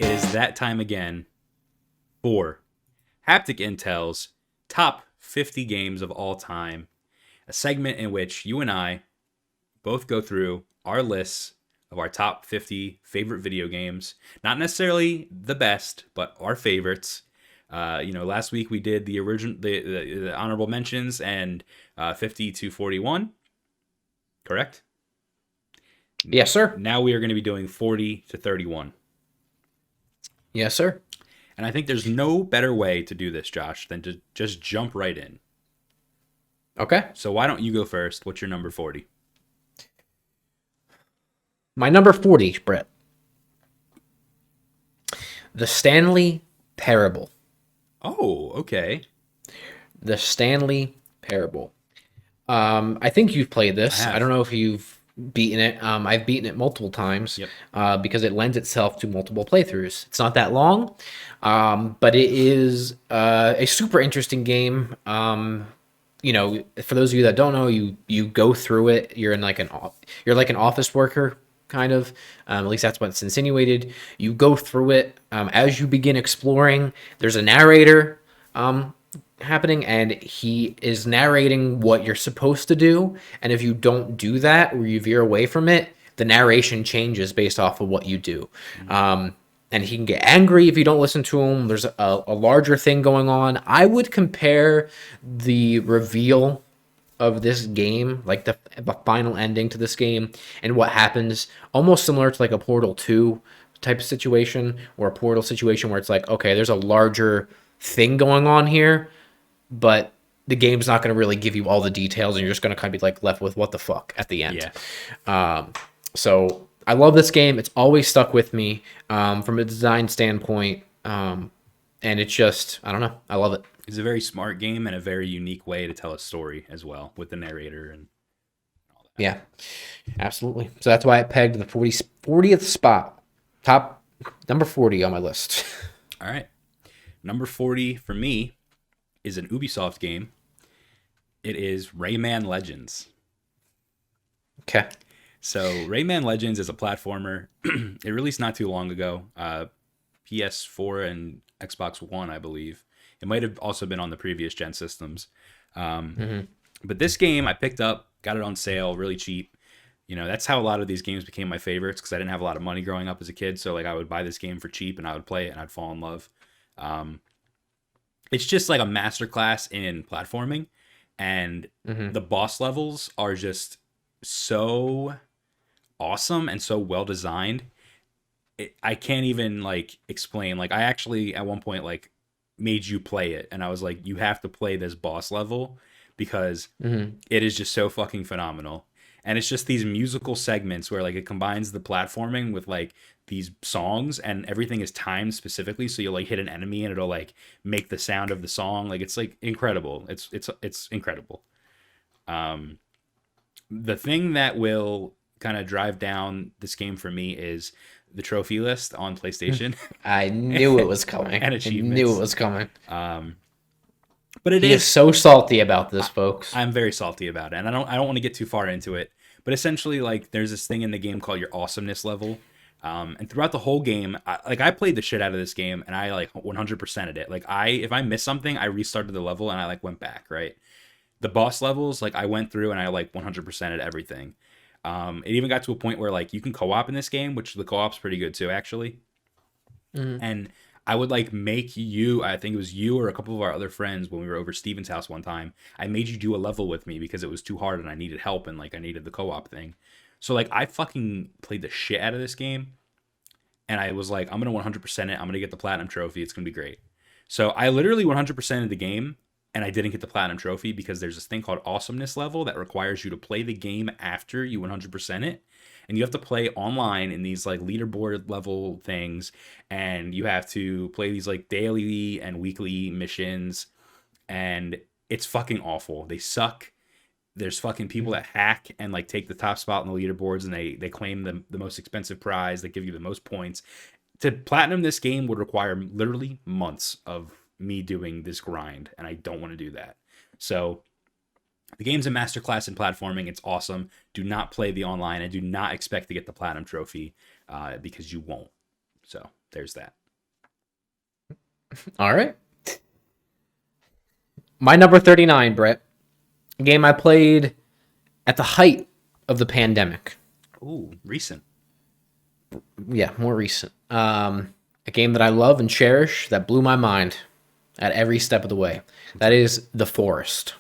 It is that time again for Haptic Intel's top 50 games of all time, a segment in which you and I both go through our lists of our top 50 favorite video games. Not necessarily the best, but our favorites. Last week we did the original, the honorable mentions and 50 to 41, correct? Yes, sir. Now we are going to be doing 40 to 31. Yes, sir. And I think there's no better way to do this, Josh, than to just jump right in. Okay. So why don't you go first? What's your number 40? My number 40, Brett. The Stanley Parable. Oh, okay. The Stanley Parable. I think you've played this. I don't know if you've beaten it. I've beaten it multiple times. Yep. Because it lends itself to multiple playthroughs. It's not that long, but it is a super interesting game. For those of you that don't know, you go through it. You're like an office worker, kind of. At least that's what's insinuated. You go through it as you begin exploring. There's a narrator happening, and he is narrating what you're supposed to do. And if you don't do that or you veer away from it, the narration changes based off of what you do. And he can get angry if you don't listen to him. There's a larger thing going on. I would compare the reveal of this game, like the final ending to this game, and what happens, almost similar to like a Portal 2 type of situation, or a Portal situation where it's like, okay, there's a larger thing going on here, but the game's not going to really give you all the details, and you're just going to kind of be like left with what the fuck at the end. Yeah. So I love this game. It's always stuck with me from a design standpoint. And it's just, I don't know. I love it. It's a very smart game and a very unique way to tell a story as well, with the narrator and all that. Yeah, absolutely. So that's why I pegged the 40th spot. Top number 40 on my list. All right. Number 40 for me is an Ubisoft game. It is Rayman Legends. Okay. So Rayman Legends is a platformer. It released not too long ago. PS4 and Xbox One, I believe. It might have also been on the previous gen systems. But this game I picked up, got it on sale, really cheap. That's how a lot of these games became my favorites, because I didn't have a lot of money growing up as a kid. So like I would buy this game for cheap and I would play it and I'd fall in love. It's just like a masterclass in platforming, and the boss levels are just so awesome and so well designed. I can't even like explain. Like I actually at one point like made you play it, and I was like, you have to play this boss level because it is just so fucking phenomenal. And it's just these musical segments where like it combines the platforming with like these songs, and everything is timed specifically, so you'll like hit an enemy and it'll like make the sound of the song. Like it's like incredible. It's incredible. The thing that will kind of drive down this game for me is the trophy list on PlayStation. I knew it was coming. And I achievements. knew it was coming. But he is so salty about this, folks. I'm very salty about it, and I don't want to get too far into it. But essentially, like, there's this thing in the game called your awesomeness level, and throughout the whole game, I played the shit out of this game, and I like 100%ed it. Like, if I missed something, I restarted the level and I like went back. Right, the boss levels, like I went through and I like 100%ed everything. It even got to a point where like you can co-op in this game, which the co-op's pretty good too, actually. And I would like make you, I think it was you or a couple of our other friends when we were over Steven's house one time, I made you do a level with me because it was too hard and I needed help, and like I needed the co-op thing. So like I fucking played the shit out of this game, and I was like, I'm going to 100% it. I'm going to get the platinum trophy. It's going to be great. So I literally 100% of the game, and I didn't get the platinum trophy because there's this thing called awesomeness level that requires you to play the game after you 100% it. And you have to play online in these like leaderboard level things, and you have to play these like daily and weekly missions, and it's fucking awful. They suck. There's fucking people that hack and like take the top spot on the leaderboards, and they claim the most expensive prize that give you the most points. To platinum this game would require literally months of me doing this grind, and I don't want to do that. So the game's a masterclass in platforming. It's awesome. Do not play the online, and do not expect to get the platinum trophy because you won't. So there's that. All right. My number 39, Brett. A game I played at the height of the pandemic. Ooh, recent. Yeah, more recent. A game that I love and cherish that blew my mind at every step of the way. That is The Forest.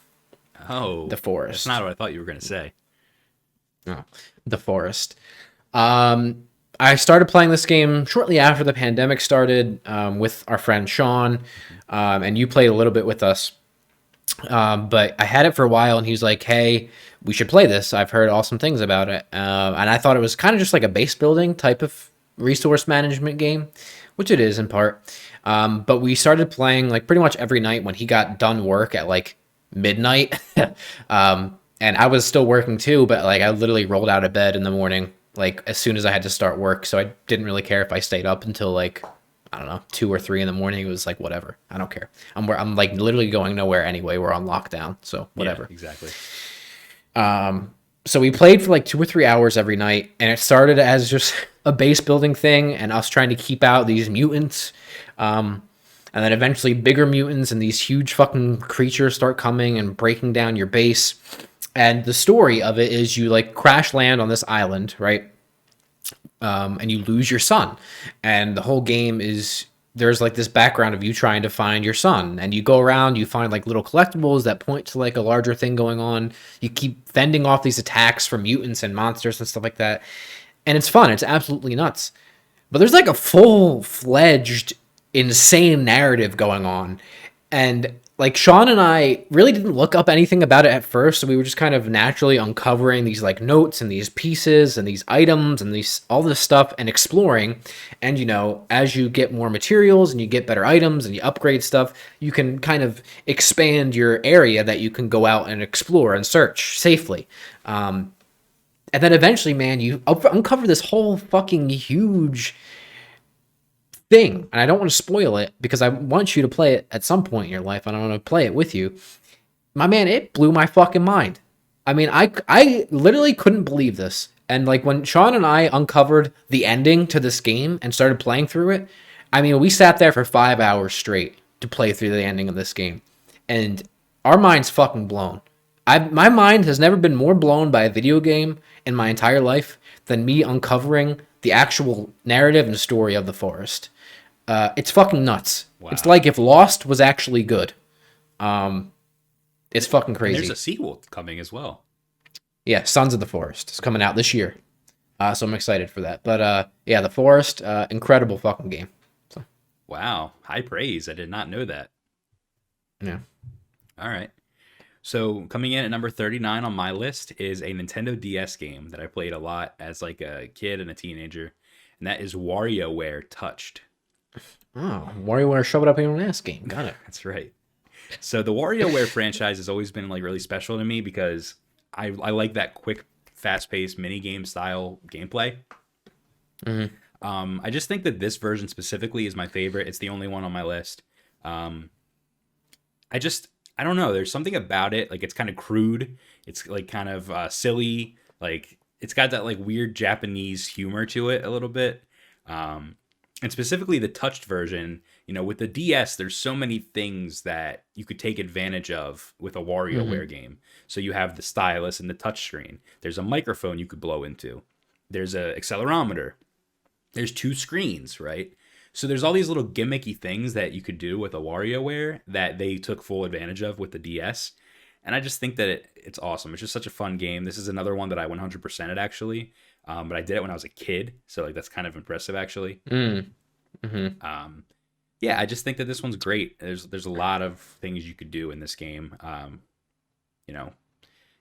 Oh, The that's Forest. not what I thought you were gonna say. No, The Forest. I started playing this game shortly after the pandemic started with our friend Sean, and you played a little bit with us. But I had it for a while, and he was like, "Hey, we should play this. I've heard awesome things about it." And I thought it was kind of just like a base building type of resource management game, which it is in part. But we started playing like pretty much every night when he got done work at like midnight. And I was still working too, but like I literally rolled out of bed in the morning, like as soon as I had to start work. So I didn't really care if I stayed up until like, I don't know, 2 or 3 in the morning. It was like, whatever. I don't care. I'm like literally going nowhere anyway. We're on lockdown. So whatever. Yeah, exactly. So we played for like 2 or 3 hours every night, and it started as just a base building thing and us trying to keep out these mutants. And then eventually bigger mutants and these huge fucking creatures start coming and breaking down your base. And the story of it is you like crash land on this island, right? And you lose your son. And the whole game is there's like this background of you trying to find your son. And you go around, you find like little collectibles that point to like a larger thing going on. You keep fending off these attacks from mutants and monsters and stuff like that. And it's fun. It's absolutely nuts. But there's like a full-fledged insane narrative going on. And like Sean and I really didn't look up anything about it at first, so we were just kind of naturally uncovering these like notes and these pieces and these items and these all this stuff and exploring. And you know, as you get more materials and you get better items and you upgrade stuff, you can kind of expand your area that you can go out and explore and search safely. And then eventually, man, you uncover this whole fucking huge thing. And I don't want to spoil it because I want you to play it at some point in your life. I don't want to play it with you. My man, it blew my fucking mind. I mean, I literally couldn't believe this. And like when Sean and I uncovered the ending to this game and started playing through it, I mean, we sat there for 5 hours straight to play through the ending of this game. And our mind's fucking blown. My mind has never been more blown by a video game in my entire life than me uncovering the actual narrative and story of The Forest. It's fucking nuts. Wow. It's like if Lost was actually good. It's fucking crazy. And there's a sequel coming as well. Yeah, Sons of the Forest. It's coming out this year. So I'm excited for that. But yeah, The Forest, incredible fucking game. So. Wow, high praise. I did not know that. Yeah. All right. So coming in at number 39 on my list is a Nintendo DS game that I played a lot as like a kid and a teenager, and that is WarioWare Touched. Oh, WarioWare Shove It Up Your Own Ass game. Got it. That's right. So the WarioWare franchise has always been like really special to me because I like that quick, fast-paced mini game style gameplay. Mm-hmm. I just think that this version specifically is my favorite. It's the only one on my list. I don't know. There's something about it. Like it's kind of crude. It's like kind of silly. Like it's got that like weird Japanese humor to it a little bit. And specifically the touched version, you know, with the DS, there's so many things that you could take advantage of with a WarioWare game. So you have the stylus and the touch screen. There's a microphone you could blow into. There's a accelerometer. There's 2 screens, right? So there's all these little gimmicky things that you could do with a WarioWare that they took full advantage of with the DS. And I just think that it's awesome. It's just such a fun game. This is another one that I 100%ed actually. But I did it when I was a kid. So like that's kind of impressive actually. Yeah, I just think that this one's great. There's a lot of things you could do in this game. You know,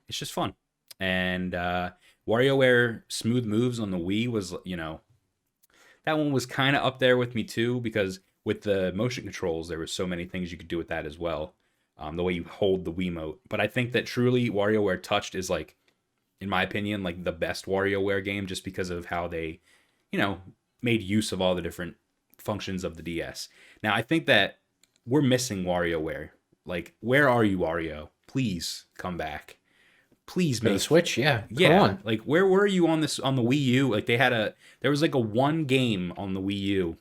it's just fun. And WarioWare Smooth Moves on the Wii was, you know, that one was kind of up there with me too, because with the motion controls, there were so many things you could do with that as well. The way you hold the Wiimote. But I think that truly WarioWare Touched is like, in my opinion, like the best WarioWare game just because of how they, you know, made use of all the different functions of the DS. Now, I think that we're missing WarioWare. Like, where are you, Wario? Please come back. Please make the Switch, yeah. Yeah. Come on. Like, where were you on the Wii U? Like, there was like a one game on the Wii U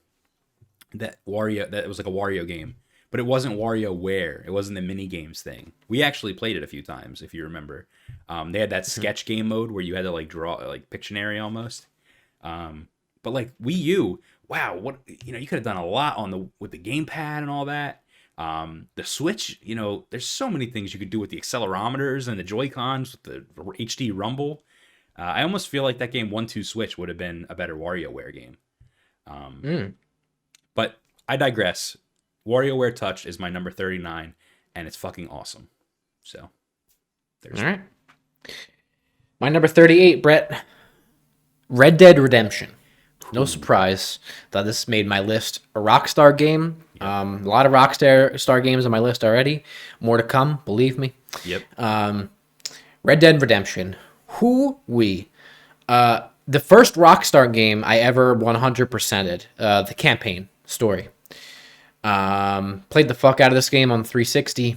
that was like a Wario game, but it wasn't WarioWare. It wasn't the mini games thing. We actually played it a few times, if you remember. They had that sketch game mode where you had to like draw like Pictionary almost. But like Wii U, wow, what you could have done a lot on the with the gamepad and all that. The Switch, there's so many things you could do with the accelerometers and the Joy Cons with the HD Rumble. I almost feel like that game 1-2 Switch would have been a better WarioWare game. But I digress. WarioWare Touch is my number 39, and it's fucking awesome. So, there's all right. My number 38, Brett. Red Dead Redemption. No surprise that this made my list. A Rockstar game. Yep. A lot of Rockstar games on my list already. More to come, believe me. Yep. Red Dead Redemption. The first Rockstar game I ever 100%ed. The campaign story. Played the fuck out of this game on 360.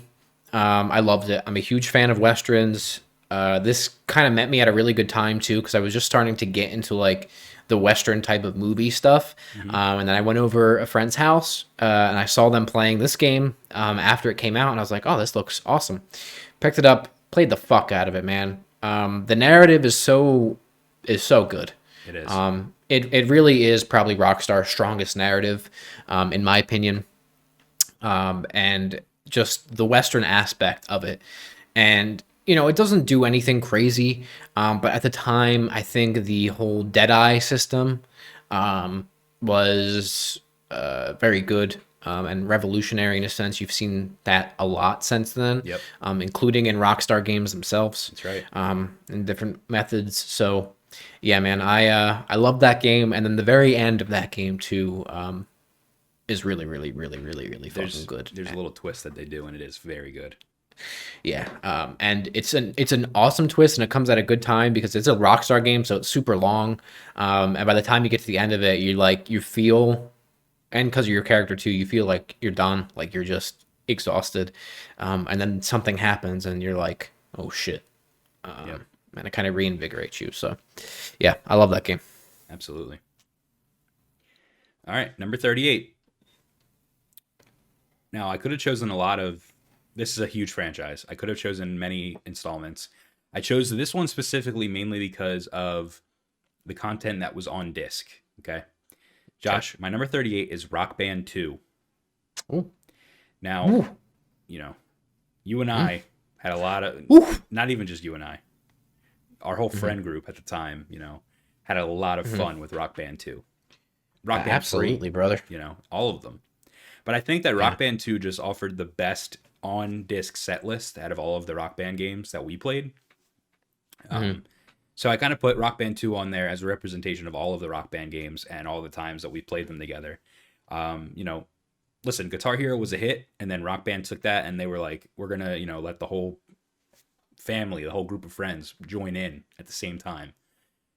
I loved it. I'm a huge fan of Westerns. This kind of met me at a really good time too, because I was just starting to get into like the Western type of movie stuff. And then I went over a friend's house and I saw them playing this game after it came out, and I was like, oh, this looks awesome. Picked it up, played the fuck out of it, man. The narrative is so good. It is. It really is probably Rockstar's strongest narrative, in my opinion. And just the Western aspect of it. And, it doesn't do anything crazy. But at the time, I think the whole Deadeye system was very good and revolutionary in a sense. You've seen that a lot since then, yep. Including in Rockstar games themselves. That's right. And different methods. So, yeah, man, I love that game. And then the very end of that game, too, is really, really, really, really, really fucking good. There's a little twist that they do, and it is very good. Yeah, and it's an awesome twist, and it comes at a good time because it's a Rockstar game, so it's super long. And by the time you get to the end of it, you feel, and because of your character too, you feel like you're done, like you're just exhausted. And then something happens, and you're like, oh shit. Yep. And it kind of reinvigorates you. So, yeah, I love that game. Absolutely. All right, number 38. Now, I could have chosen this is a huge franchise. I could have chosen many installments. I chose this one specifically mainly because of the content that was on disc. Okay. Josh, my number 38 is Rock Band 2. Ooh. Now, you and I had a lot of, not even just you and I, our whole friend group at the time, had a lot of fun with Rock Band 2. Rock Band absolutely, 3, brother. All of them. But I think that Rock Band 2 just offered the best on-disc set list out of all of the Rock Band games that we played. So I kind of put Rock Band 2 on there as a representation of all of the Rock Band games and all the times that we played them together. Listen, Guitar Hero was a hit, and then Rock Band took that, and they were like, we're going to, let the whole family, the whole group of friends join in at the same time.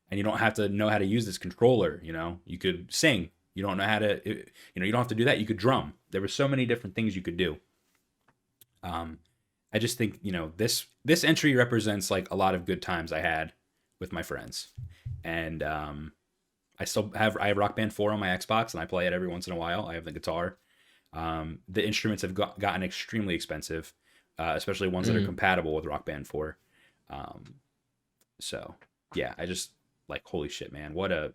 And you don't have to know how to use this controller, You could sing. You don't know how to, you don't have to do that. You could drum. There were so many different things you could do. I just think, this entry represents like a lot of good times I had with my friends. And I have Rock Band 4 on my Xbox, and I play it every once in a while. I have the guitar. The instruments have gotten extremely expensive, especially ones that are compatible with Rock Band 4. So yeah, I just like, holy shit, man. What a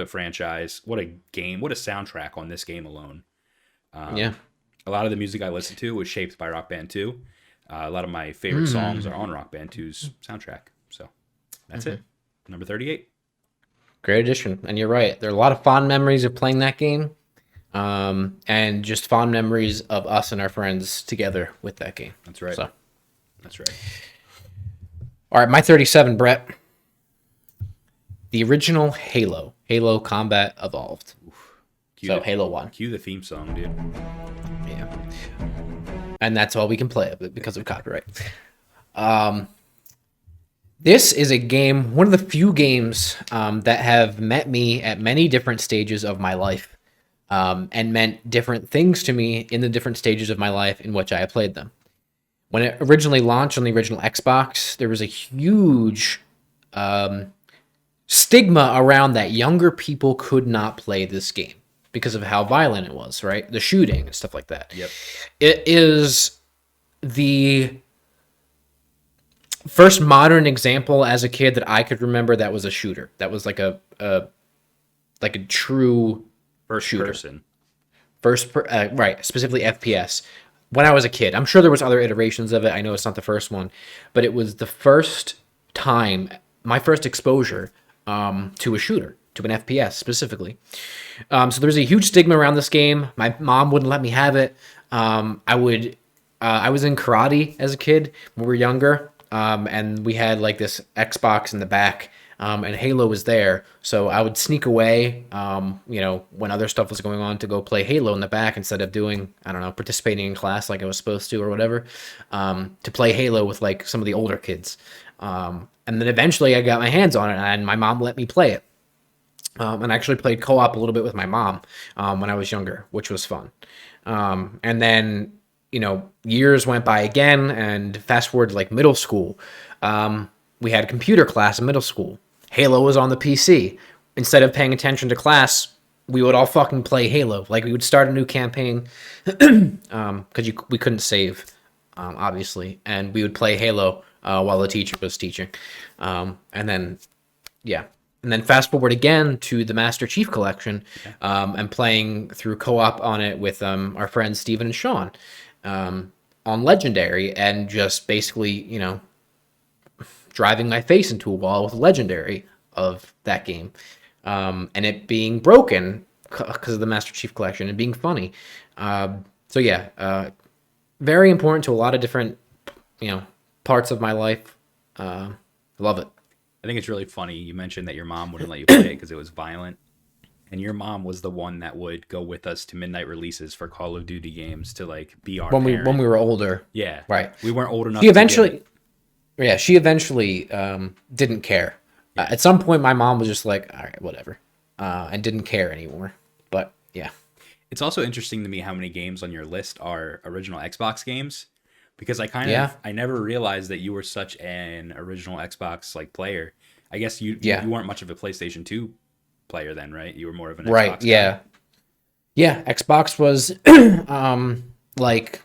franchise, what a game, what a soundtrack on this game alone. Yeah. A lot of the music I listened to was shaped by Rock Band 2. A lot of my favorite songs are on Rock Band 2's soundtrack. So that's it. Number 38. Great addition. And you're right. There are a lot of fond memories of playing that game. And just fond memories of us and our friends together with that game. That's right. So. That's right. All right, my 37, Brett. The original Halo Combat Evolved. Halo 1. Cue the theme song, dude. Yeah. And that's all we can play of it because of copyright. This is a game, one of the few games that have met me at many different stages of my life and meant different things to me in the different stages of my life in which I have played them. When it originally launched on the original Xbox, there was a huge stigma around that younger people could not play this game. because of how violent it was, right? The shooting and stuff like that. Yep. It is the first modern example as a kid that I could remember that was a shooter. That was like a true First shooter. person. Right, specifically FPS. When I was a kid, I'm sure there was other iterations of it. I know it's not the first one, but it was the first time, my first exposure to a shooter, to an FPS specifically. So there's a huge stigma around this game. My mom wouldn't let me have it. I was in karate as a kid when we were younger, and we had like this Xbox in the back, and Halo was there. So I would sneak away, when other stuff was going on, to go play Halo in the back instead of doing, I don't know, participating in class like I was supposed to or whatever, to play Halo with like some of the older kids. And then eventually I got my hands on it, and my mom let me play it. And I actually played co-op a little bit with my mom when I was younger, which was fun. And then, years went by again, and fast forward to like middle school. We had computer class in middle school. Halo was on the PC. Instead of paying attention to class, we would all fucking play Halo. Like, we would start a new campaign because we couldn't save, obviously, and we would play Halo while the teacher was teaching. And then fast forward again to the Master Chief Collection, and playing through co-op on it with our friends Steven and Sean on Legendary, and just basically, driving my face into a wall with Legendary of that game, and it being broken because of the Master Chief Collection and being funny. Very important to a lot of different, parts of my life. Love it. I think it's really funny. You mentioned that your mom wouldn't let you play it because it was violent. And your mom was the one that would go with us to midnight releases for Call of Duty games to like be our parent. When we were older. Yeah. Right. We weren't old enough she eventually didn't care. At some point my mom was just like, all right, whatever. And didn't care anymore. But yeah. It's also interesting to me how many games on your list are original Xbox games. Because I never realized that you were such an original Xbox like player. I guess you weren't much of a PlayStation 2 player then, right? You were more of an Xbox guy. Yeah. Yeah, Xbox was like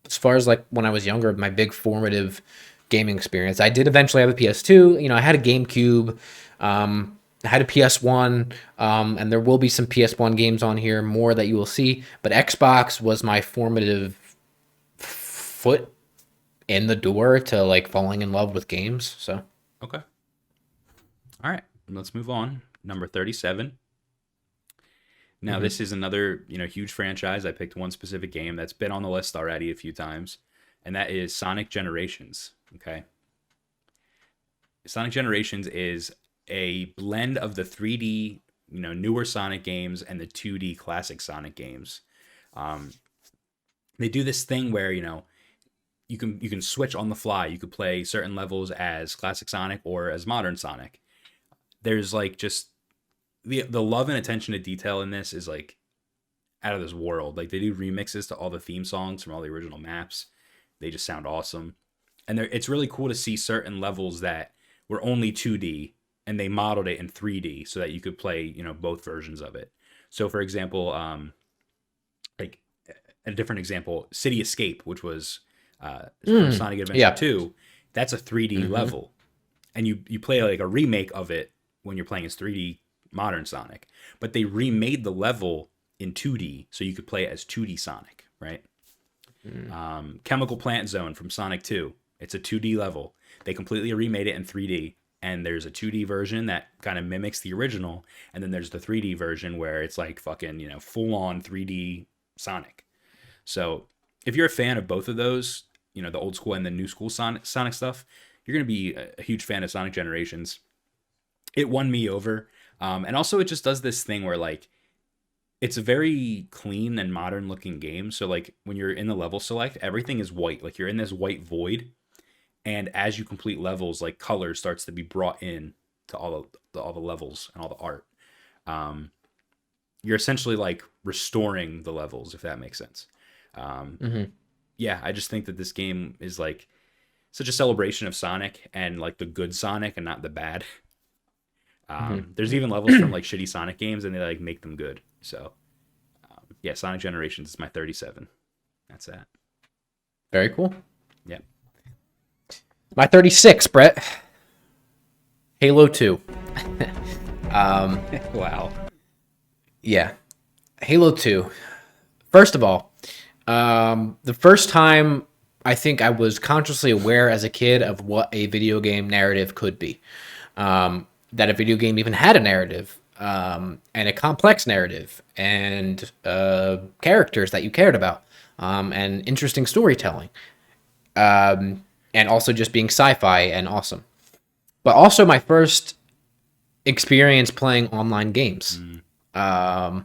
as far as like when I was younger, my big formative gaming experience. I did eventually have a PS2. I had a GameCube. I had a PS1, and there will be some PS1 games on here, more that you will see. But Xbox was my formative foot in the door to like falling in love with games. So okay, all right, let's move on. Number 37. Now this is another huge franchise. I picked one specific game that's been on the list already a few times, and that is Sonic Generations. Okay, Sonic Generations is a blend of the 3D newer Sonic games and the 2D classic Sonic games. They do this thing where you can switch on the fly. You could play certain levels as classic Sonic or as modern Sonic. There's like just the love and attention to detail in this is like out of this world. Like, they do remixes to all the theme songs from all the original maps. They just sound awesome. And it's really cool to see certain levels that were only 2D and they modeled it in 3D so that you could play, both versions of it. So for example, like a different example, City Escape, which was from Sonic Adventure 2, that's a 3D level, and you play like a remake of it when you're playing as 3D modern Sonic, but they remade the level in 2D so you could play it as 2D Sonic, right? Chemical Plant Zone from Sonic 2, it's a 2D level. They completely remade it in 3D, and there's a 2D version that kind of mimics the original, and then there's the 3D version where it's like fucking full on 3D Sonic. So if you're a fan of both of those, the old school and the new school Sonic stuff, you're going to be a huge fan of Sonic Generations. It won me over. And also it just does this thing where like, it's a very clean and modern looking game. So like when you're in the level select, everything is white. Like, you're in this white void. And as you complete levels, like color starts to be brought in to all the levels and all the art. You're essentially like restoring the levels, if that makes sense. Yeah, I just think that this game is like such a celebration of Sonic and like the good Sonic and not the bad. Mhm. There's even levels from like shitty Sonic games, and they like make them good. So yeah, Sonic Generations is my 37. That's that. Very cool. Yep. My 36, Brett. Halo 2. um, Wow. yeah. Halo 2. First of all, the first time I think I was consciously aware as a kid of what a video game narrative could be. That a video game even had a narrative, and a complex narrative, and characters that you cared about, and interesting storytelling, and also just being sci-fi and awesome. But also my first experience playing online games, Mm.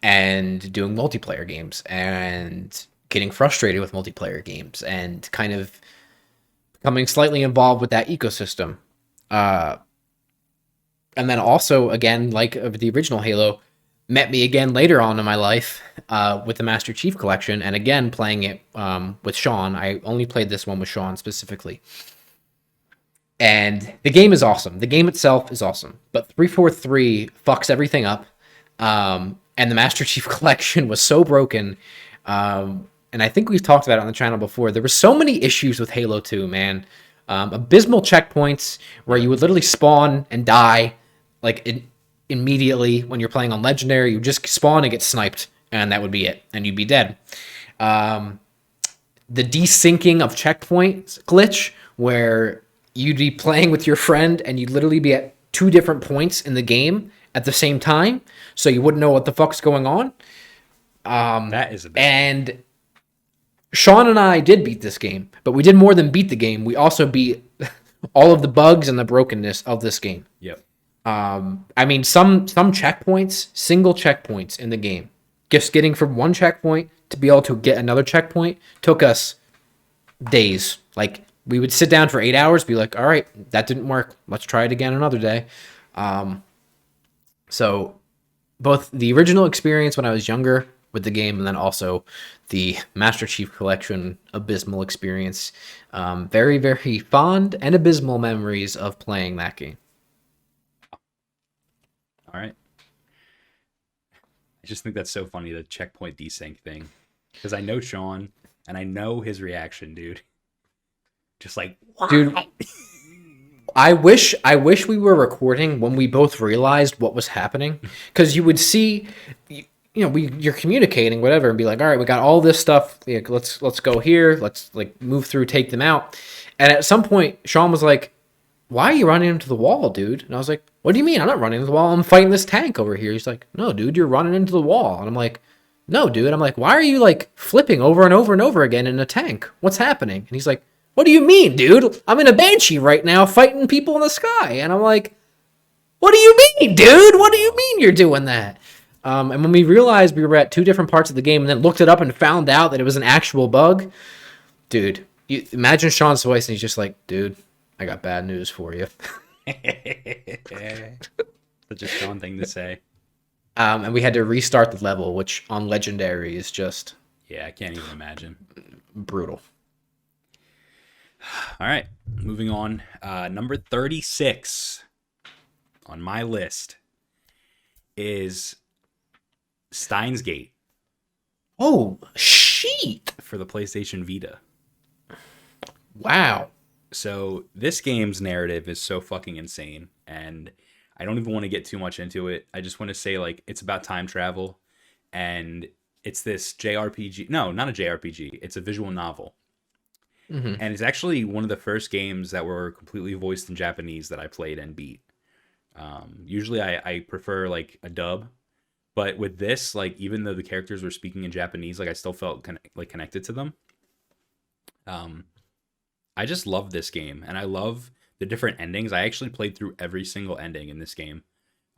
and doing multiplayer games and getting frustrated with multiplayer games and kind of becoming slightly involved with that ecosystem. Uh, and then also, again, like the original Halo, met me again later on in my life with the Master Chief Collection, and again playing it with Sean. I only played this one with Sean specifically. And the game is awesome. The game itself is awesome. But 343 fucks everything up. And the Master Chief Collection was so broken. And I think we've talked about it on the channel before. There were so many issues with Halo 2, man. Abysmal checkpoints where you would literally spawn and die immediately when you're playing on Legendary. You just spawn and get sniped, and that would be it. And you'd be dead. The desyncing of checkpoints glitch where you'd be playing with your friend and you'd literally be at two different points in the game at the same time, so you wouldn't know what the fuck's going on. That is a bit. And Sean and I did beat this game, but we did more than beat the game. We also beat all of the bugs and the brokenness of this game. Yep. I mean, some checkpoints, single checkpoints in the game, just getting from one checkpoint to be able to get another checkpoint took us days. Like, we would sit down for 8 hours, be like, all right, that didn't work. Let's try it again another day. So both the original experience when I was younger with the game, and then also the Master Chief Collection abysmal experience. Very, very fond and abysmal memories of playing that game. All right. I just think that's so funny, the checkpoint desync thing, because I know Sean and I know his reaction, dude. Just like, what? Dude, I wish we were recording when we both realized what was happening, because you would see, you're communicating whatever and be like, all right, we got all this stuff. Yeah, let's go here. Let's like move through, take them out. And at some point, Sean was like, why are you running into the wall, dude? And I was like, what do you mean? I'm not running into the wall. I'm fighting this tank over here. He's like, no, dude, you're running into the wall. And I'm like, no, dude. I'm like, why are you like flipping over and over and over again in a tank? What's happening? And he's like, what do you mean, dude? I'm in a Banshee right now fighting people in the sky. And I'm like, what do you mean, dude? What do you mean you're doing that? And when we realized we were at two different parts of the game and then looked it up and found out that it was an actual bug, dude, you imagine Sean's voice and he's just like, dude, I got bad news for you. Such a Sean thing to say. And we had to restart the level, which on Legendary is just Yeah, I can't even imagine. brutal. All right, moving on. Number 36 on my list is Steins Gate Oh, shit. for the PlayStation Vita. Wow. So this game's narrative is so fucking insane, and I don't even want to get too much into it. I just want to say, like, it's about time travel, and it's this JRPG. No, not a JRPG. It's a visual novel. Mm-hmm. And it's actually one of the first games that were completely voiced in Japanese that I played and beat. Usually I prefer like a dub, but with this, like, even though the characters were speaking in Japanese, like, I still felt connected to them. I just love this game, and I love the different endings. I actually played through every single ending in this game.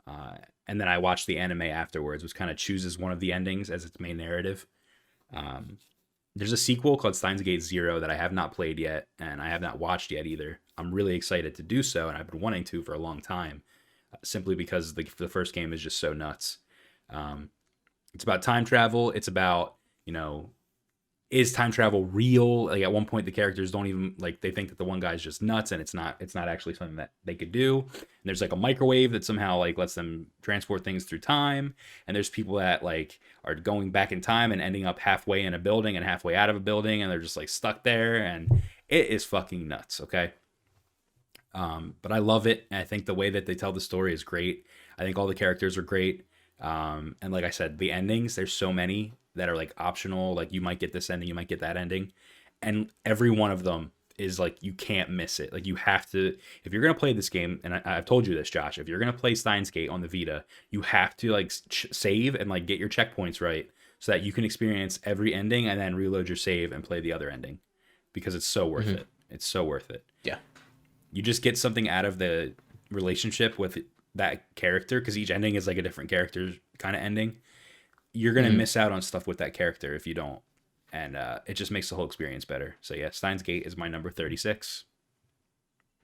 And then I watched the anime afterwards, which kind of chooses one of the endings as its main narrative. There's a sequel called Steins Gate Zero that I have not played yet, and I have not watched yet either. I'm really excited to do so, and I've been wanting to for a long time, simply because the first game is just so nuts. It's about time travel. It's about, is time travel real? Like at one point the characters don't even like, they think that the one guy's just nuts and it's not actually something that they could do. And there's like a microwave that somehow like lets them transport things through time. And there's people that like are going back in time and ending up halfway in a building and halfway out of a building, and they're just like stuck there, and it is fucking nuts, okay? But I love it, and I think the way that they tell the story is great. I think all the characters are great. And like I said, the endings, there's so many that are like optional. Like you might get this ending, you might get that ending, and every one of them is like you can't miss it. Like you have to, if you're gonna play this game, and I've told you this, Josh. If you're gonna play Steins Gate on the Vita, you have to like save and like get your checkpoints right so that you can experience every ending and then reload your save and play the other ending, because it's so worth it. It's so worth it. Yeah. You just get something out of the relationship with that character, because each ending is like a different character kind of ending. You're gonna miss out on stuff with that character if you don't, and it just makes the whole experience better. So yeah, Steins Gate is my number 36.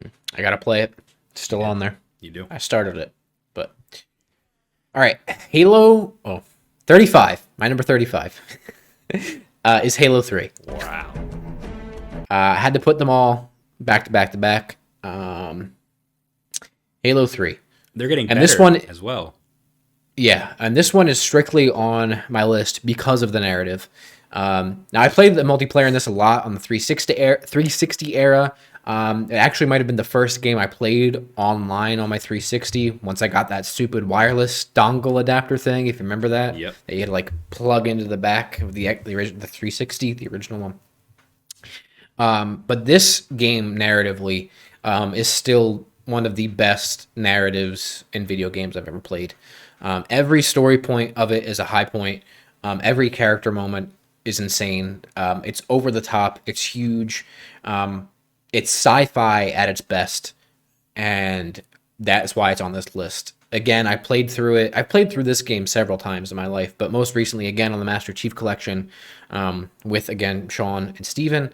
I gotta play it. It's still on there. You do? I started it, but all right. Halo. Oh, 35. My number 35 is Halo 3. Wow. I had to put them all back to back to back. Halo 3. They're getting And better this one, as well. yeah, and this one is strictly on my list because of the narrative. Now I played the multiplayer in this a lot on the 360 era. It actually might have been the first game I played online on my 360 once I got that stupid wireless dongle adapter thing, if you remember that. Yep. That you had to like plug into the back of the 360, the original one. But this game narratively is still one of the best narratives in video games I've ever played. Every story point of it is a high point. Every character moment is insane. It's over the top. It's huge. It's sci-fi at its best, and that's why it's on this list. Again, I played through it. I played through this game several times in my life, but most recently, again, on the Master Chief Collection, with, again, Sean and Steven.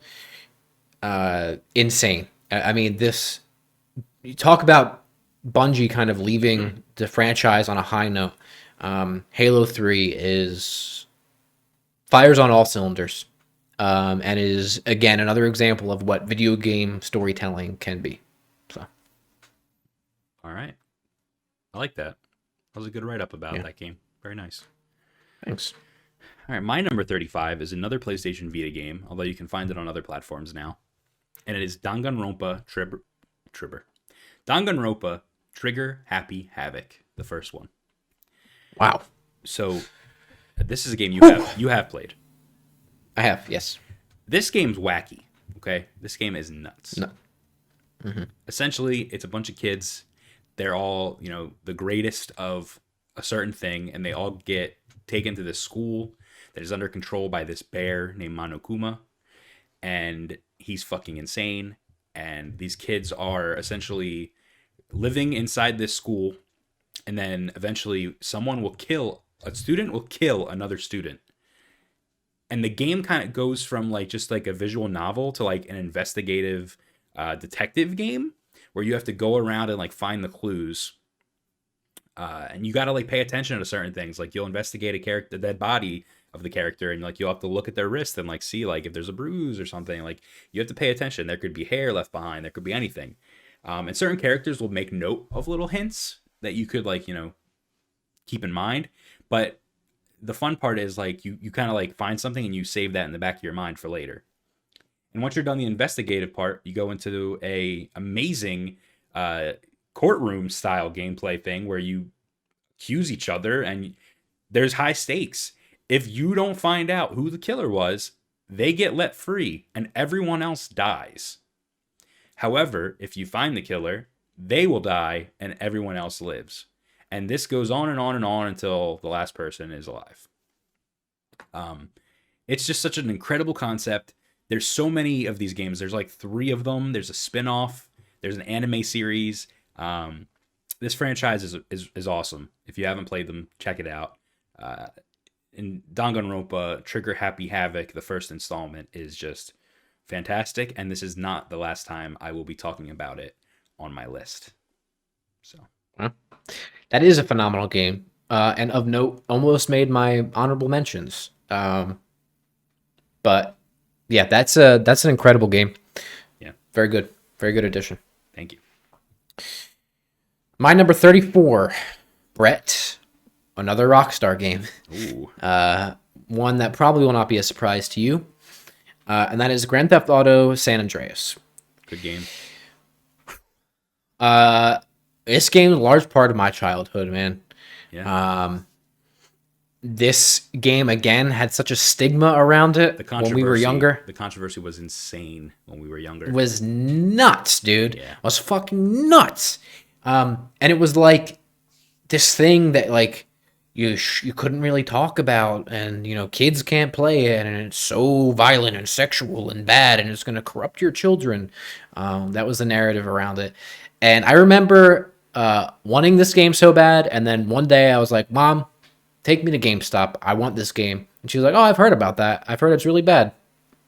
Insane. I mean, this... You talk about Bungie kind of leaving the franchise on a high note. Halo 3 fires on all cylinders, and is, again, another example of what video game storytelling can be. So, All right. I like that. That was a good write-up about that game. Very nice. thanks. All right, my number 35 is another PlayStation Vita game, although you can find it on other platforms now. And it is Danganronpa Danganronpa Trigger Happy Havoc, the first one. Wow. So this is a game you have played. I have, yes. This game's wacky, okay? This game is nuts. No. Essentially, it's a bunch of kids. They're all, the greatest of a certain thing, and they all get taken to this school that is under control by this bear named Monokuma, and he's fucking insane. And these kids are essentially living inside this school, and then eventually a student will kill another student. And the game kind of goes from like just like a visual novel to like an investigative detective game where you have to go around and like find the clues. And you got to like pay attention to certain things. Like you'll investigate the dead body of the character, and like you'll have to look at their wrist and like see like if there's a bruise or something. Like you have to pay attention. There could be hair left behind. There could be anything. And certain characters will make note of little hints that you could like, keep in mind. But the fun part is like you kind of like find something and you save that in the back of your mind for later. And once you're done the investigative part, you go into a amazing courtroom style gameplay thing where you accuse each other, and there's high stakes. If you don't find out who the killer was, they get let free and everyone else dies. However, if you find the killer, they will die and everyone else lives. And this goes on and on and on until the last person is alive. It's just such an incredible concept. There's so many of these games. There's like 3 of them. There's a spin-off. There's an anime series. This franchise is awesome. If you haven't played them, check it out. And Danganronpa Trigger Happy Havoc, the first installment, is just fantastic. And this is not the last time I will be talking about it on my list. So, that is a phenomenal game. And of note, almost made my honorable mentions. But Yeah, that's an incredible game. Yeah, Very good. Very good addition. thank you. My number 34, Brett, another Rockstar game. Ooh, One that probably will not be a surprise to you. And that is Grand Theft Auto San Andreas. good game. This game is a large part of my childhood, man. Yeah, This game, again, had such a stigma around the it when we were controversy, younger. the controversy was insane when we were It younger. was nuts, dude. Yeah. It was fucking nuts. And it was like this thing that like you couldn't really talk about, and kids can't play it, and it's so violent and sexual and bad, and it's gonna corrupt your children. That was the narrative around it, and I remember wanting this game so bad, and then one day I was like, "Mom, take me to GameStop. I want this game," and she was like, "Oh, I've heard about that. I've heard it's really bad."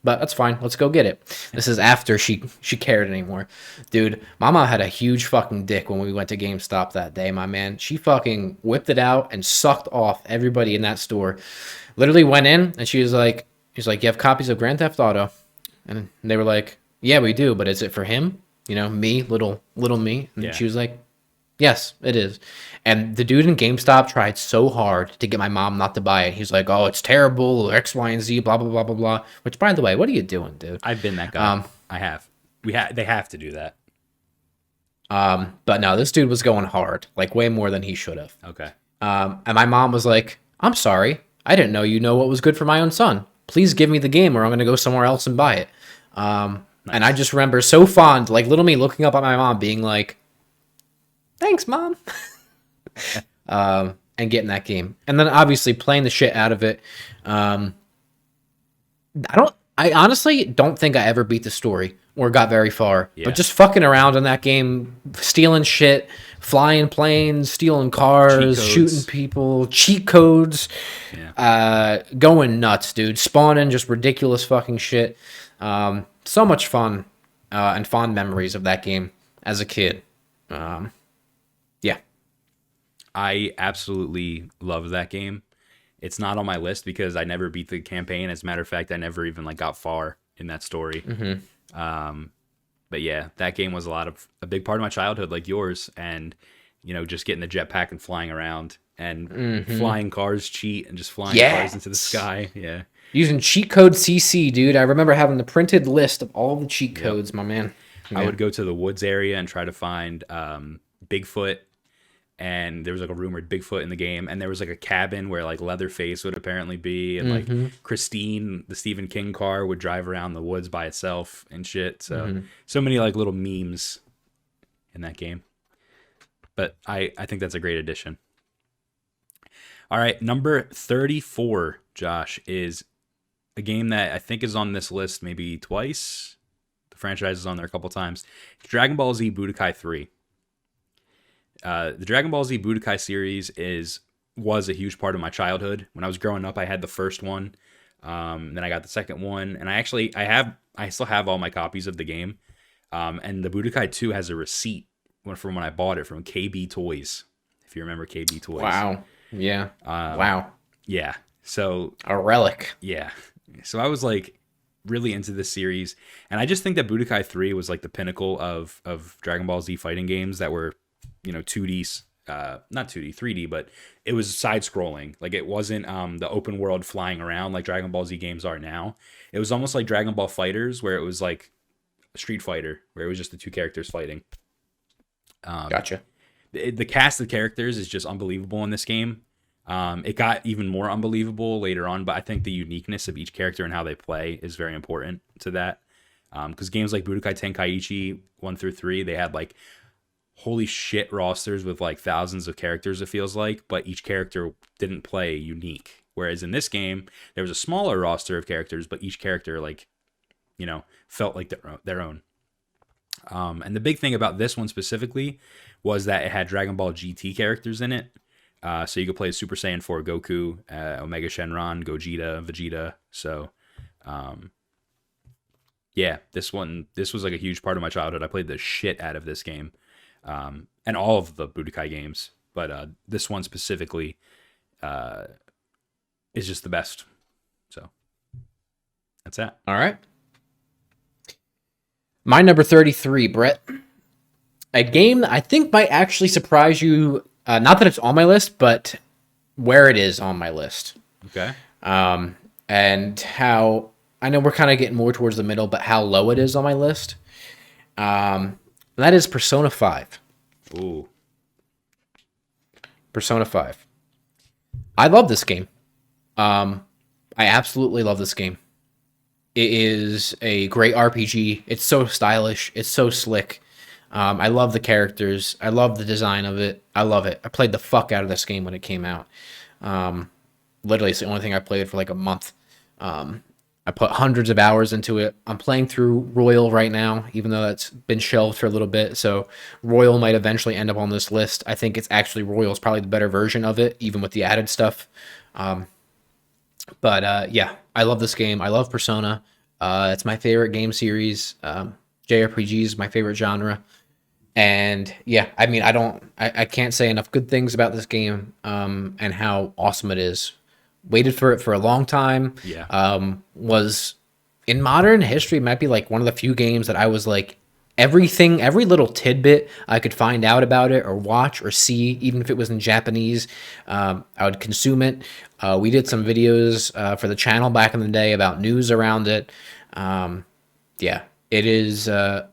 But that's fine. Let's go get it. This is after she cared anymore. Dude, Mama had a huge fucking dick when we went to GameStop that day, my man. She fucking whipped it out and sucked off everybody in that store. Literally went in and she's like, "You have copies of Grand Theft Auto?" And they were like, "Yeah, we do, but is it for him? Me, little me." And Yeah. she was like, "Yes, it is." And the dude in GameStop tried so hard to get my mom not to buy it. He's like, "Oh, it's terrible, X, Y, and Z, blah, blah, blah, blah, blah." Which, by the way, what are you doing, dude? I've been that guy. I have. They have to do that. But no, this dude was going hard, like way more than he should have. Okay. And my mom was like, "I'm sorry. I didn't know you know what was good for my own son. Please give me the game or I'm going to go somewhere else and buy it." And I just remember so fond, like little me looking up at my mom being like, "Thanks, Mom." And getting that game. And then obviously playing the shit out of it. I honestly don't think I ever beat the story or got very far. Yeah. But just fucking around in that game, stealing shit, flying planes, stealing cars, shooting people, cheat codes, going nuts, dude. Spawning just ridiculous fucking shit. So much fun and fond memories of that game as a kid. Yeah. I absolutely love that game. It's not on my list because I never beat the campaign. As a matter of fact, I never even got far in that story. But yeah, that game was a big part of my childhood, like yours. And just getting the jetpack and flying around and flying cars cheat and just flying cars into the sky. Yeah, using cheat code CC, dude. I remember having the printed list of all the cheat codes, my man. Yeah. I would go to the woods area and try to find Bigfoot. And there was a rumored Bigfoot in the game, and there was a cabin where Leatherface would apparently be, and Christine, the Stephen King car, would drive around the woods by itself and shit. So so many little memes in that game. But I think that's a great addition. All right, number 34, Josh, is a game that I think is on this list maybe twice. The franchise is on there a couple times. It's Dragon Ball Z Budokai 3. The Dragon Ball Z Budokai series was a huge part of my childhood. When I was growing up, I had the first one, then I got the second one, and I still have all my copies of the game. And the Budokai 2 has a receipt from when I bought it from KB Toys, if you remember KB Toys. Wow. Yeah. Wow. Yeah. So a relic. Yeah. So I was really into this series, and I just think that Budokai 3 was the pinnacle of Dragon Ball Z fighting games that were 2D, not 2D, 3D, but it was side scrolling. It wasn't the open world flying around like Dragon Ball Z games are now. It was almost like Dragon Ball Fighters, where it was like Street Fighter, where it was just the two characters fighting. Gotcha. The cast of characters is just unbelievable in this game. It got even more unbelievable later on, but I think the uniqueness of each character and how they play is very important to that. Because games like Budokai Tenkaichi 1 through 3, they had holy shit rosters with thousands of characters, it feels like, but each character didn't play unique. Whereas in this game, there was a smaller roster of characters, but each character felt like their own. And the big thing about this one specifically was that it had Dragon Ball GT characters in it. So you could play Super Saiyan 4 Goku, Omega Shenron, Gogeta, Vegeta. So yeah, this was a huge part of my childhood. I played the shit out of this game. And all of the Budokai games, but this one specifically is just the best. So that's that. All right. My number 33, Brett. A game that I think might actually surprise you. Not that it's on my list, but where it is on my list. Okay. And how I know we're kind of getting more towards the middle, but how low it is on my list. That is Persona 5. Ooh. Persona 5. I love this game. I absolutely love this game. It is a great RPG. It's so stylish. It's so slick. I love the characters. I love the design of it. I love it. I played the fuck out of this game when it came out. Literally, it's the only thing I played for like a month. I put hundreds of hours into it. I'm playing through Royal right now, even though that's been shelved for a little bit. So Royal might eventually end up on this list. I think it's actually Royal's probably the better version of it, even with the added stuff. But yeah, I love this game. I love Persona. It's my favorite game series. JRPG is my favorite genre. And yeah, I mean, I can't say enough good things about this game, and how awesome it is. Waited for it for a long time. Yeah. Was in modern history might be like one of the few games that I was like every little tidbit I could find out about it or watch or see, even if it was in Japanese, I would consume it. We did some videos for the channel back in the day about news around it. Yeah, it is a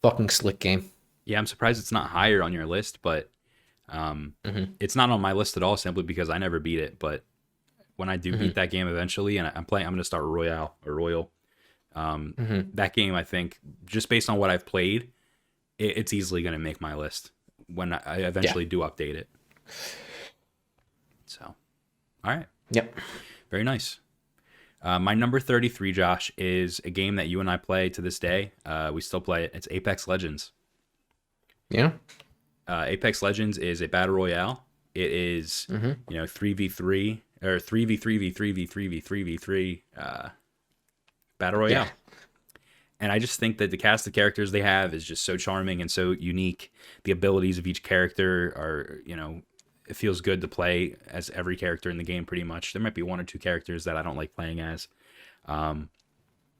fucking slick game. Yeah, I'm surprised it's not higher on your list, but it's not on my list at all simply because I never beat it. But when I do beat that game eventually, and I'm going to start Royal. That game, I think, just based on what I've played, it's easily going to make my list when I eventually do update it. So, all right. Yep. Very nice. My number 33, Josh, is a game that you and I play to this day. We still play it. It's Apex Legends. Yeah. Apex Legends is a battle royale. It is, 3v3 or 3v3v3v3v3v3 battle royale. Yeah. And I just think that the cast of characters they have is just so charming and so unique. The abilities of each character are, it feels good to play as every character in the game pretty much. There might be one or two characters that I don't like playing as. But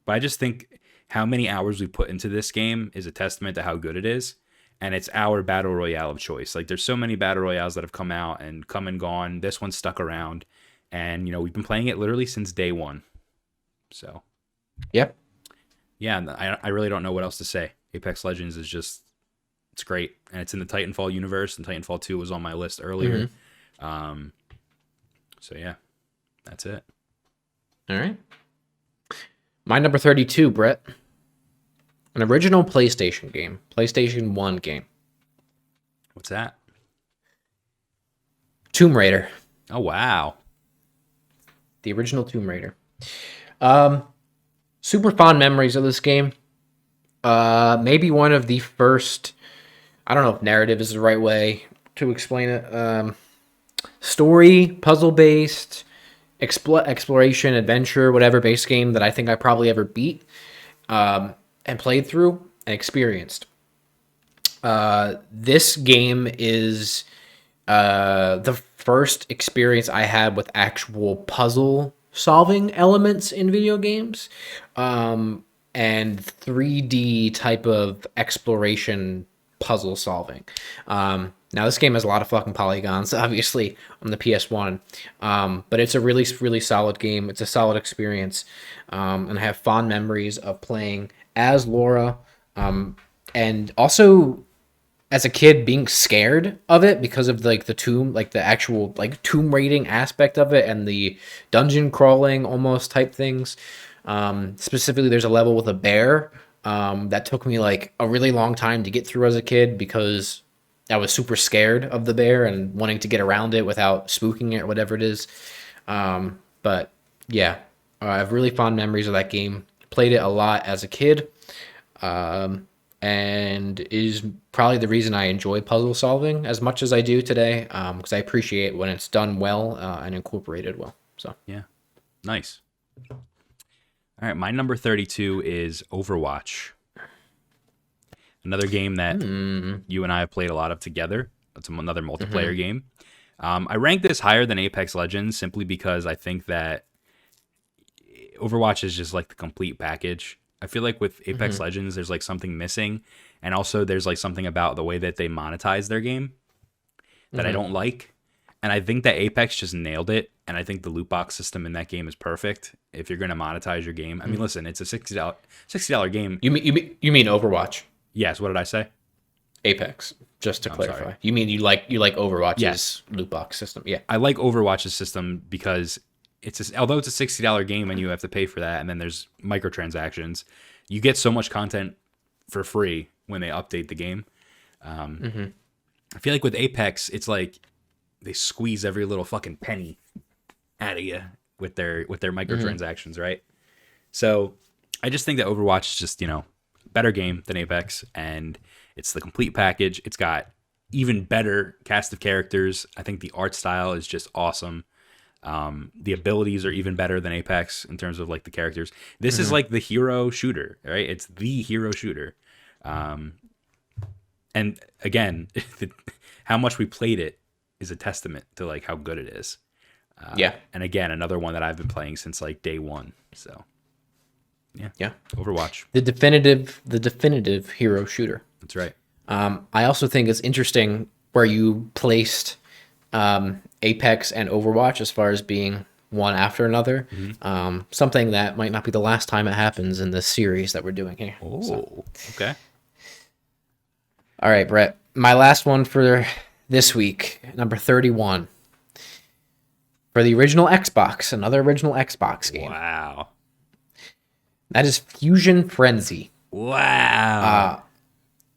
I just think how many hours we put into this game is a testament to how good it is. And it's our battle royale of choice. Like, there's so many battle royales that have come out and come and gone. This one's stuck around. And, we've been playing it literally since day one. So, yep. Yeah, I really don't know what else to say. Apex Legends is just, it's great. And it's in the Titanfall universe, and Titanfall 2 was on my list earlier. So, yeah, that's it. All right. My number 32, Brett. An original PlayStation game. PlayStation 1 game. What's that? Tomb Raider. Oh, wow. The original Tomb Raider. Super fond memories of this game. Maybe one of the first, I don't know if narrative is the right way to explain it. Story, puzzle-based, exploration, adventure, whatever base game that I think I probably ever beat. And played through and experienced. This game is the first experience I had with actual puzzle solving elements in video games, and 3D type of exploration puzzle solving. Now this game has a lot of fucking polygons, obviously, on the PS1, but it's a really, really solid game. It's a solid experience, and I have fond memories of playing as Laura, and also as a kid being scared of it because of like the tomb, like the actual like tomb raiding aspect of it and the dungeon crawling almost type things. Specifically, there's a level with a bear that took me like a really long time to get through as a kid because I was super scared of the bear and wanting to get around it without spooking it or whatever it is. But yeah, I have really fond memories of that game. Played it a lot as a kid, and is probably the reason I enjoy puzzle solving as much as I do today, because I appreciate when it's done well and incorporated well. So yeah, nice. All right, my number 32 is Overwatch. Another game that you and I have played a lot of together. It's another multiplayer game. I rank this higher than Apex Legends simply because I think that Overwatch is just like the complete package. I feel like with Apex Mm-hmm. Legends, there's like something missing, and also there's like something about the way that they monetize their game that I Mm-hmm. don't like. And I think that Apex just nailed it. And I think the loot box system in that game is perfect. If you're going to monetize your game, I mean, listen, it's a $60 game. You mean Overwatch? Yes. What did I say? Apex. Just to I'm sorry. clarify, you mean you like Yes, Overwatch's loot box system? Yeah. I like Overwatch's system because although it's a $60 game and you have to pay for that, and then there's microtransactions, you get so much content for free when they update the game. Mm-hmm. I feel like with Apex, it's like they squeeze every little fucking penny out of you with their Mm-hmm. microtransactions, right? So I just think that Overwatch is just, better game than Apex, and it's the complete package. It's got even better cast of characters. I think the art style is just awesome. The abilities are even better than Apex in terms of like the characters. This is Mm-hmm. like the hero shooter, right? It's the hero shooter. And again, how much we played it is a testament to like how good it is. Yeah. And again, another one that I've been playing since like day one. So yeah, Yeah. Overwatch. The definitive hero shooter. That's right. I also think it's interesting where you placed Apex and Overwatch as far as being one after another. Something that might not be the last time it happens in this series that we're doing here. Oh, okay. All right, Brett. My last one for this week, number 31. For the original Xbox, another original Xbox game. Wow. That is Fusion Frenzy. Wow.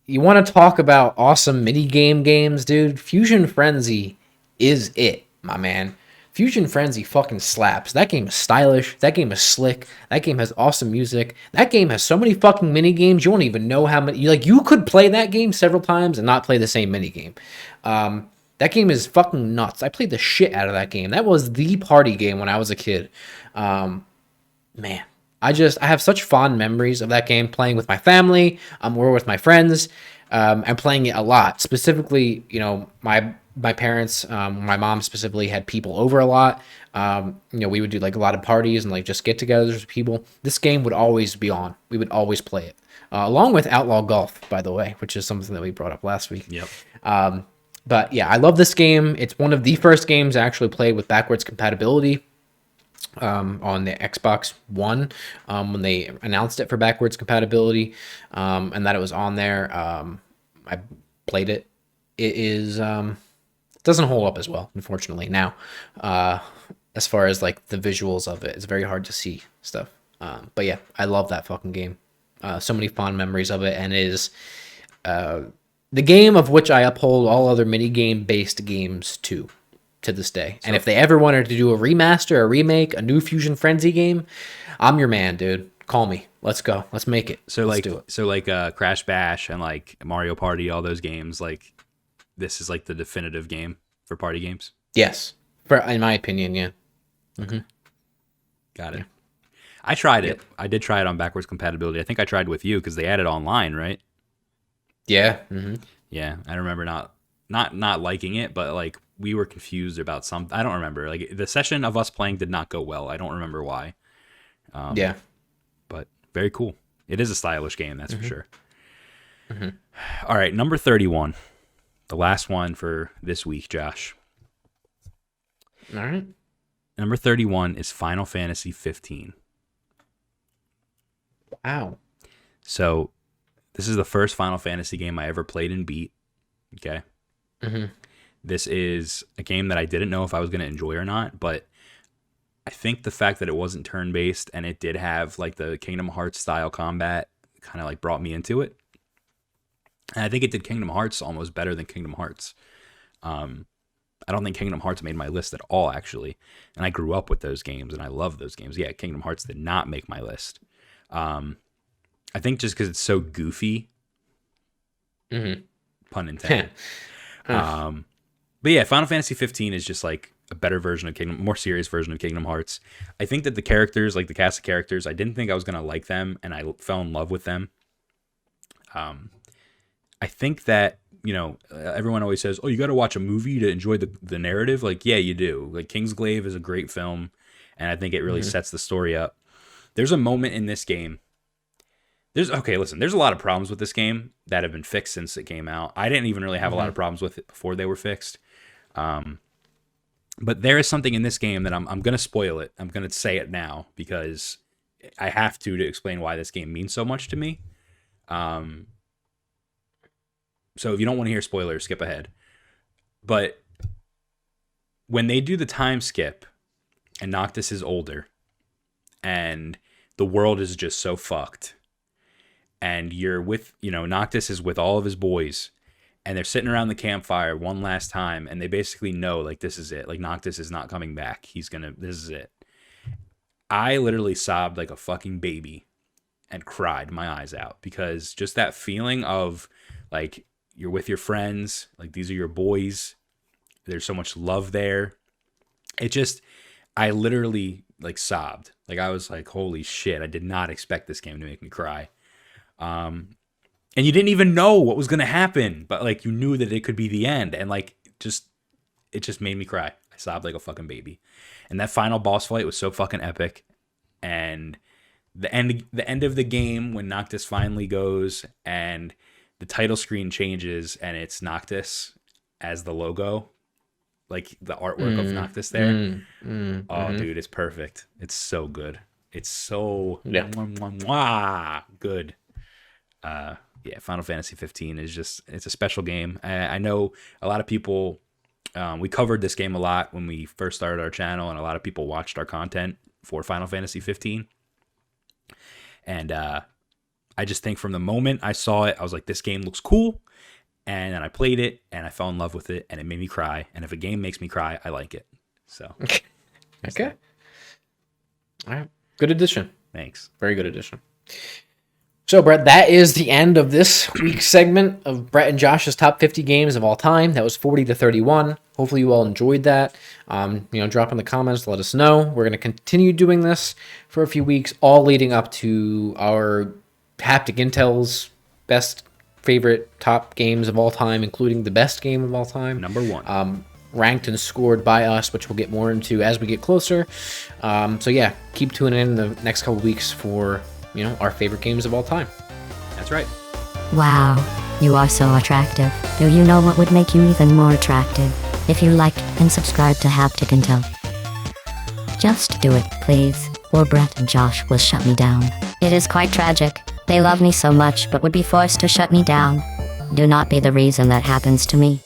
You want to talk about awesome mini games, dude? Fusion Frenzy is it, my man. Fusion Frenzy fucking slaps. That game is stylish. That game is slick. That game has awesome music. That game has so many fucking mini games. You won't even know how many. You could play that game several times and not play the same mini game. That game is fucking nuts. I played the shit out of that game. That was the party game when I was a kid. Man, I have such fond memories of that game, playing with my family, or with my friends, and playing it a lot. Specifically, my parents, my mom specifically, had people over a lot. We would do like a lot of parties and like just get-togethers with people. This game would always be on. We would always play it, along with Outlaw Golf, by the way, which is something that we brought up last week. Yep. But yeah, I love this game. It's one of the first games I actually played with backwards compatibility on the Xbox One, when they announced it for backwards compatibility, and that it was on there. I played it. It is doesn't hold up as well, unfortunately. Now, as far as like the visuals of it, it's very hard to see stuff. But yeah, I love that fucking game. So many fond memories of it, and it is the game of which I uphold all other mini game based games to this day. And if they ever wanted to do a remaster, a remake, a new Fusion Frenzy game, I'm your man, dude. Call me. Let's go. Let's make it. So Let's like, do it. Crash Bash and like Mario Party, all those games, like this is like the definitive game for party games. Yes, in my opinion, yeah. Got it. Yeah. I tried it. Yep. I did try it on backwards compatibility. I think I tried with you because they added online, right? Yeah. Yeah, I remember not liking it, but like we were confused about something. I don't remember. Like the session of us playing did not go well. I don't remember why. Yeah. But very cool. It is a stylish game, that's for sure. All right, number 31. The last one for this week, Josh. All right. Number 31 is Final Fantasy 15. Wow. So this is the first Final Fantasy game I ever played and beat. Okay. This is a game that I didn't know if I was going to enjoy or not, but I think the fact that it wasn't turn-based and it did have like the Kingdom Hearts style combat kind of like brought me into it. And I think it did Kingdom Hearts almost better than Kingdom Hearts. I don't think Kingdom Hearts made my list at all, actually. And I grew up with those games and I love those games. Yeah, Kingdom Hearts did not make my list. I think just because it's so goofy. Pun intended. But yeah, Final Fantasy 15 is just like a better version of more serious version of Kingdom Hearts. I think that the characters, like the cast of characters, I didn't think I was going to like them, and I fell in love with them. I think that, everyone always says, oh, you got to watch a movie to enjoy the narrative. Like, yeah, you do. Like, Kingsglaive is a great film, and I think it really sets the story up. There's a moment in this game Listen, there's a lot of problems with this game that have been fixed since it came out. I didn't even really have a lot of problems with it before they were fixed. But there is something in this game that I'm going to spoil it. I'm going to say it now because I have to explain why this game means so much to me. So if you don't want to hear spoilers, skip ahead. But when they do the time skip and Noctis is older and the world is just so fucked and you're with, Noctis is with all of his boys and they're sitting around the campfire one last time and they basically know, like, this is it. Like, Noctis is not coming back. This is it. I literally sobbed like a fucking baby and cried my eyes out because just that feeling of, like, you're with your friends, like, these are your boys. There's so much love there. I literally, like, sobbed. Like, I was like, holy shit, I did not expect this game to make me cry. And you didn't even know what was going to happen, but, like, you knew that it could be the end. And, like, it just made me cry. I sobbed like a fucking baby. And that final boss fight was so fucking epic. And the end of the game when Noctis finally goes and the title screen changes and it's Noctis as the logo, like the artwork of Noctis there. Dude, it's perfect. It's so good. It's so good. Final Fantasy 15 is it's a special game. I know a lot of people, we covered this game a lot when we first started our channel, and a lot of people watched our content for Final Fantasy 15. And I just think from the moment I saw it, I was like, this game looks cool. And then I played it and I fell in love with it and it made me cry. And if a game makes me cry, I like it. So. Okay. All right. Good addition. Thanks. Very good addition. So, Brett, that is the end of this week's segment of Bret and Josh's top 50 games of all time. That was 40 to 31. Hopefully you all enjoyed that. Drop in the comments, let us know. We're going to continue doing this for a few weeks, all leading up to our Haptic Intel's best favorite top games of all time, including the best game of all time. Number one. Ranked and scored by us, which we'll get more into as we get closer. Keep tuning in the next couple weeks for our favorite games of all time. That's right. Wow, you are so attractive. Do you know what would make you even more attractive? If you liked and subscribed to Haptic Intel. Just do it, please, or Bret and Josh will shut me down. It is quite tragic. They love me so much but would be forced to shut me down. Do not be the reason that happens to me.